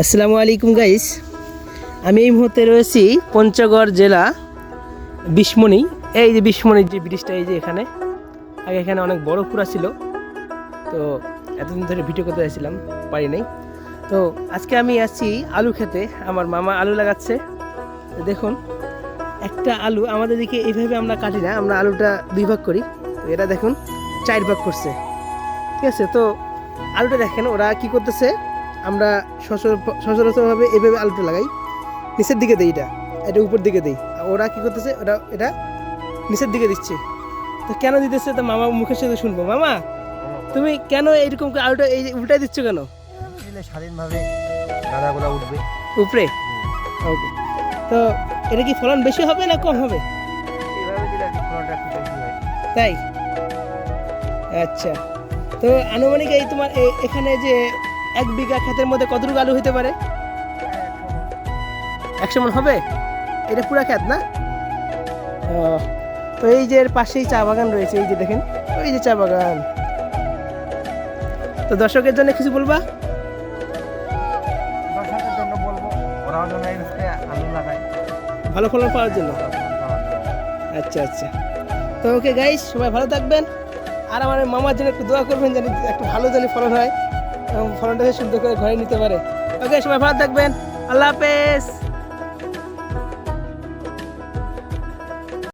আসসালামু আলাইকুম গাইস। আমি এই মুহূর্তে রয়েছি পঞ্চগড় জেলা বিশমণি। এই যে বিশমণির যে ব্রিজটা, এই যে এখানে আগে এখানে অনেক বড় পুরা ছিল, তো এতদিন ধরে ভিডিও করতে আসছিলাম, পারি নাই। তো আজকে আমি আসছি আলু খেতে, আমার মামা আলু লাগাচ্ছে। তো দেখুন, একটা আলু আমাদের দিকে এইভাবে আমরা কাটি না, আমরা আলুটা দুই ভাগ করি। তো এটা দেখুন 4 ভাগ করছে, ঠিক আছে। তো আলুটা দেখেন ওরা কি করতেছে, আমরা সচরাচরভাবে এভাবে আলুটা লাগাই, নিচের দিকে দিই, এটা উপর দিকে দিই। ওরা কি করতেছে, এটা নিচের দিকে দিচ্ছে। তো কেন দিতেছে, তো মামা মুখের সাথে শুনবো। মামা, তুমি কেন এইরকম করে আলুটা এই উল্টাই দিচ্ছ কেন? স্বাধীনভাবে গাদাগুলো উঠবে উপরে। ওকে, তো এটা কি ফলন বেশি হবে না কম হবে? এইভাবে দিলে আর কি ফলনটা একটু বেশি হয়। তাই? আচ্ছা, তো আনুমানিক এই তোমার এখানে যে 1 বিঘা ক্ষেতের মধ্যে কতটুকু আলু হতে পারে? 100 মণ হবে? এটা পুরা ক্ষেত না? ও, তো এই যে এর পাশেই চা বাগান রয়েছে, এই যে দেখেন, ওই যে চা বাগান। তো দর্শকের জন্য কিছু বলবা? দর্শকের জন্য বলবো, ওরাও যেন এই হচ্ছে আলু লাগায়, ভালো ফলন পাওয়ার জন্য। আচ্ছা আচ্ছা, তো ওকে গাইস, সবাই ভালো থাকবেন। আর আমার মামার জন্য একটু দোয়া করবেন, যেন একটু ভালো যেন ফলন হয় এবং ফলনটা সুন্দর করে ঘরে নিতে পারে। ওকে, সবাই ভালো থাকবেন। আল্লাহ হাফেজ।